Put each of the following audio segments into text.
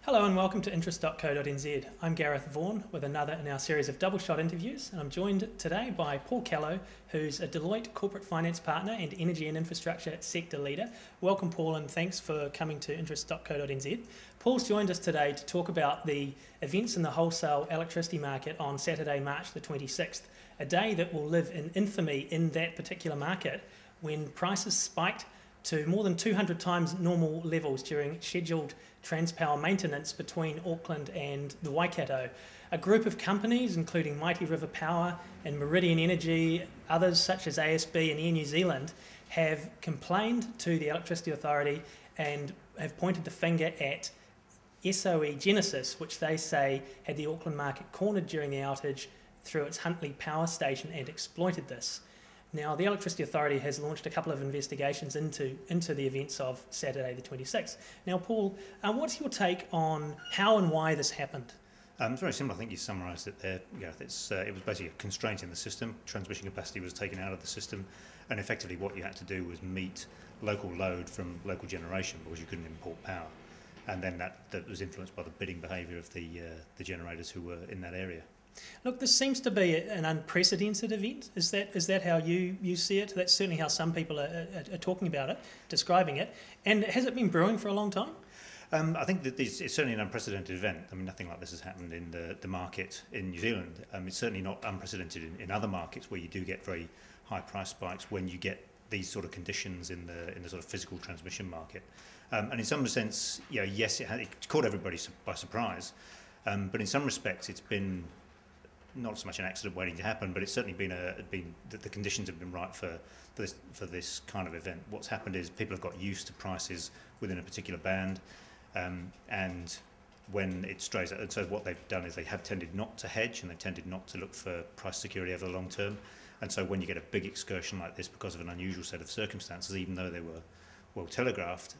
Hello and welcome to interest.co.nz. I'm Gareth Vaughan with another in our series of double shot interviews, and I'm joined today by Paul Callow, who's a Deloitte corporate finance partner and energy and infrastructure sector leader. Welcome, Paul, and thanks for coming to interest.co.nz. Paul's joined us today to talk about the events in the wholesale electricity market on Saturday, March the 26th, a day that will live in infamy in that particular market when prices spiked to more than 200 times normal levels during scheduled Transpower maintenance between Auckland and the Waikato. A group of companies, including Mighty River Power and Meridian Energy, others such as ASB and Air New Zealand, have complained to the Electricity Authority and have pointed the finger at SOE Genesis, which they say had the Auckland market cornered during the outage through its Huntly power station and exploited this. Now, the Electricity Authority has launched a couple of investigations into the events of Saturday the 26th. Now, Paul, what's your take on how and why this happened? It's very simple. I think you summarised it there, Gareth. It was basically a constraint in the system. Transmission capacity was taken out of the system, and effectively what you had to do was meet local load from local generation because you couldn't import power. And then that was influenced by the bidding behaviour of the generators who were in that area. Look, this seems to be an unprecedented event. Is that how you see it? That's certainly how some people are talking about it, describing it. And has it been brewing for a long time? I think that it's certainly an unprecedented event. I mean, nothing like this has happened in the market in New Zealand. It's certainly not unprecedented in other markets where you do get very high price spikes when you get these sort of conditions in the sort of physical transmission market. And in some sense, yes, it caught everybody by surprise. But in some respects, it's been not so much an accident waiting to happen, but it's certainly been that the conditions have been right for this kind of event. What's happened is people have got used to prices within a particular band, and when it strays out, and so what they've done is they have tended not to hedge and they've tended not to look for price security over the long term. And so when you get a big excursion like this because of an unusual set of circumstances, even though they were well telegraphed,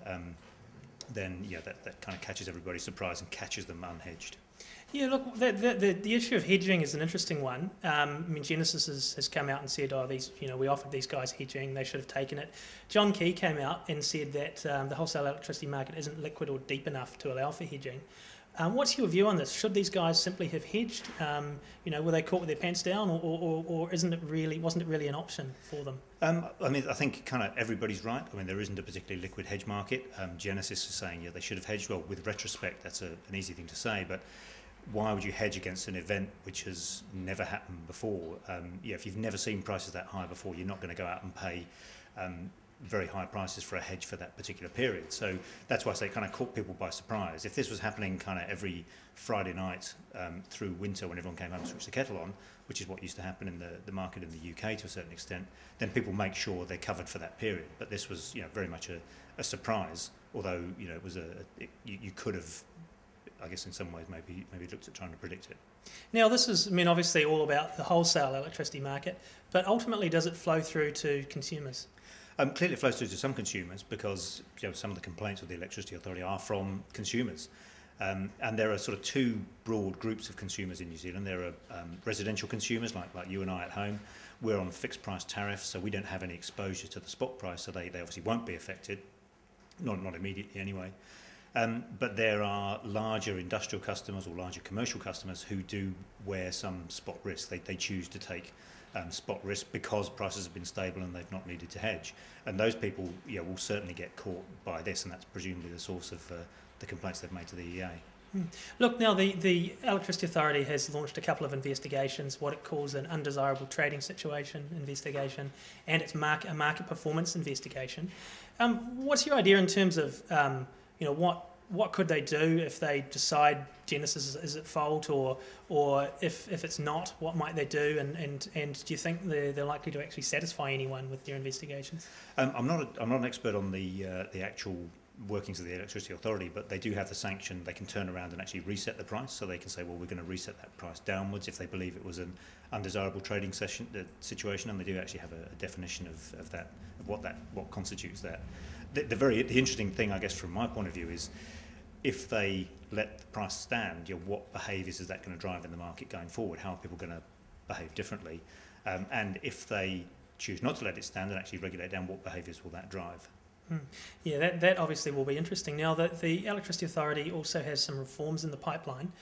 then that kind of catches everybody's surprise and catches them unhedged. Yeah, look, the issue of hedging is an interesting one. I mean, Genesis has come out and said, we offered these guys hedging, they should have taken it. John Key came out and said that the wholesale electricity market isn't liquid or deep enough to allow for hedging. What's your view on this? Should these guys simply have hedged? Were they caught with their pants down, or wasn't it really an option for them? I think kind of everybody's right. I mean, there isn't a particularly liquid hedge market. Genesis is saying they should have hedged. Well, with retrospect, that's an easy thing to say, but why would you hedge against an event which has never happened before? If you've never seen prices that high before, you're not going to go out and pay very high prices for a hedge for that particular period. So that's why I say it kind of caught people by surprise. If this was happening kind of every Friday night through winter when everyone came home and switched the kettle on, which is what used to happen in the market in the UK to a certain extent, then people make sure they're covered for that period. But this was very much a surprise, although it was you could have, I guess in some ways maybe looked at trying to predict it. Now this is, obviously all about the wholesale electricity market, but ultimately does it flow through to consumers? Clearly it flows through to some consumers because some of the complaints of the Electricity Authority are from consumers. And there are sort of two broad groups of consumers in New Zealand. There are residential consumers like you and I at home. We're on fixed price tariffs, so we don't have any exposure to the spot price, so they obviously won't be affected, not immediately anyway. But there are larger industrial customers or larger commercial customers who do wear some spot risk. They choose to take spot risk because prices have been stable and they've not needed to hedge. And those people will certainly get caught by this, and that's presumably the source of the complaints they've made to the EA. Look, now the Electricity Authority has launched a couple of investigations, what it calls an undesirable trading situation investigation, and it's a market performance investigation. What's your idea in terms of what could they do if they decide Genesis is at fault, or if it's not, what might they do, and do you think they're likely to actually satisfy anyone with their investigations? I'm not an expert on the actual workings of the Electricity Authority, but they do have the sanction. They can turn around and actually reset the price, so they can say, well, we're going to reset that price downwards if they believe it was an undesirable trading situation, and they do actually have a definition of that, of what constitutes that. The interesting thing, I guess, from my point of view is if they let the price stand, what behaviours is that going to drive in the market going forward? How are people going to behave differently? And if they choose not to let it stand and actually regulate down, what behaviours will that drive? Yeah, that obviously will be interesting. Now that the Electricity Authority also has some reforms in the pipeline,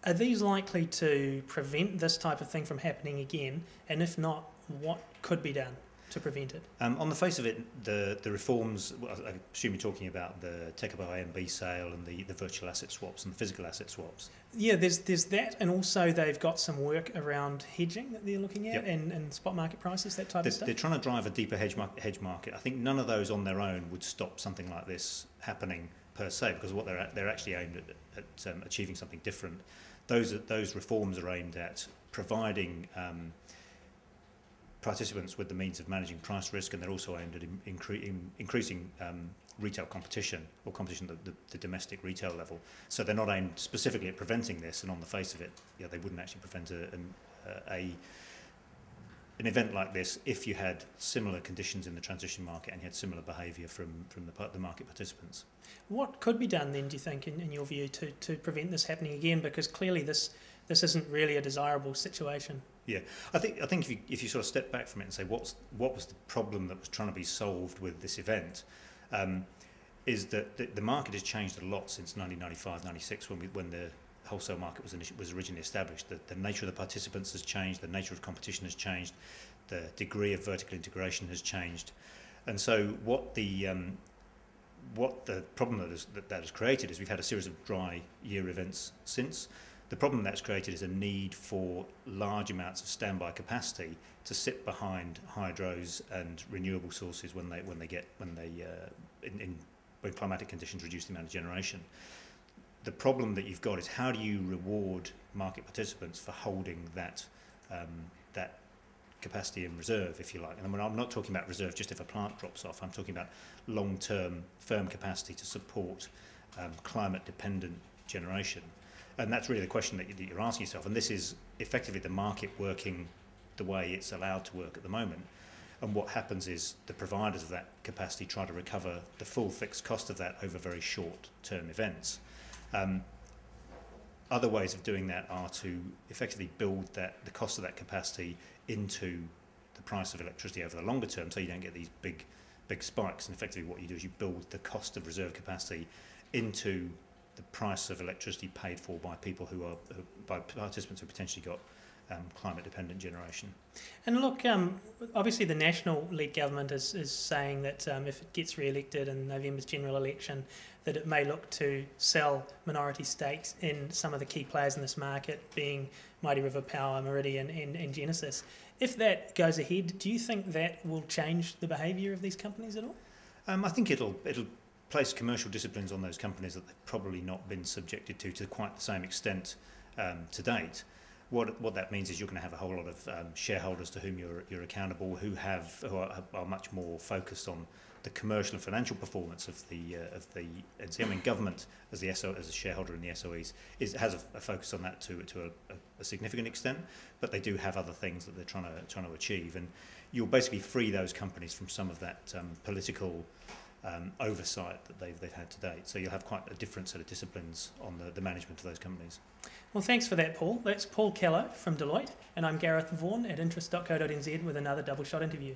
are these likely to prevent this type of thing from happening again? And if not, what could be done to prevent it? On the face of it, the reforms, well, I assume you're talking about the take-up of AMB sale and the virtual asset swaps and the physical asset swaps. Yeah, there's that, and also they've got some work around hedging that they're looking at, and spot market prices, that type of stuff. They're trying to drive a deeper hedge market. I think none of those on their own would stop something like this happening per se, because what they're actually aimed at achieving something different. Those reforms are aimed at providing participants with the means of managing price risk, and they're also aimed at increasing retail competition, or competition at the domestic retail level. So they're not aimed specifically at preventing this, and on the face of it, they wouldn't actually prevent an event like this if you had similar conditions in the transition market and you had similar behaviour from the market participants. What could be done then, do you think, in your view, to prevent this happening again? Because clearly this isn't really a desirable situation. Yeah, I think if you sort of step back from it and say what was the problem that was trying to be solved with this event, is that the market has changed a lot since 1995-96 when the wholesale market was originally established. The nature of the participants has changed, the nature of competition has changed, the degree of vertical integration has changed, and so what the problem that has created is we've had a series of dry year events since. The problem that's created is a need for large amounts of standby capacity to sit behind hydros and renewable sources when climatic conditions reduce the amount of generation. The problem that you've got is how do you reward market participants for holding that capacity in reserve, if you like. And I'm not talking about reserve just if a plant drops off. I'm talking about long-term firm capacity to support climate-dependent generation. And that's really the question that you're asking yourself. And this is effectively the market working the way it's allowed to work at the moment. And what happens is the providers of that capacity try to recover the full fixed cost of that over very short-term events. Other ways of doing that are to effectively build the cost of that capacity into the price of electricity over the longer term, so you don't get these big spikes. And effectively what you do is you build the cost of reserve capacity into the price of electricity paid for by people by participants who potentially got climate-dependent generation. And look, obviously the National-led government is saying that if it gets re-elected in November's general election, that it may look to sell minority stakes in some of the key players in this market, being Mighty River Power, Meridian and Genesis. If that goes ahead, do you think that will change the behaviour of these companies at all? I think it'll place commercial disciplines on those companies that they've probably not been subjected to quite the same extent to date. What that means is you're going to have a whole lot of shareholders to whom you're accountable, who are much more focused on the commercial and financial performance of the NC. I mean, government as a shareholder in the SOEs has a focus on that to a significant extent, but they do have other things that they're trying to achieve, and you'll basically free those companies from some of that political oversight that they've had to date. So you'll have quite a different set of disciplines on the management of those companies. Well, thanks for that, Paul. That's Paul Callow from Deloitte, and I'm Gareth Vaughan at interest.co.nz with another Double Shot interview.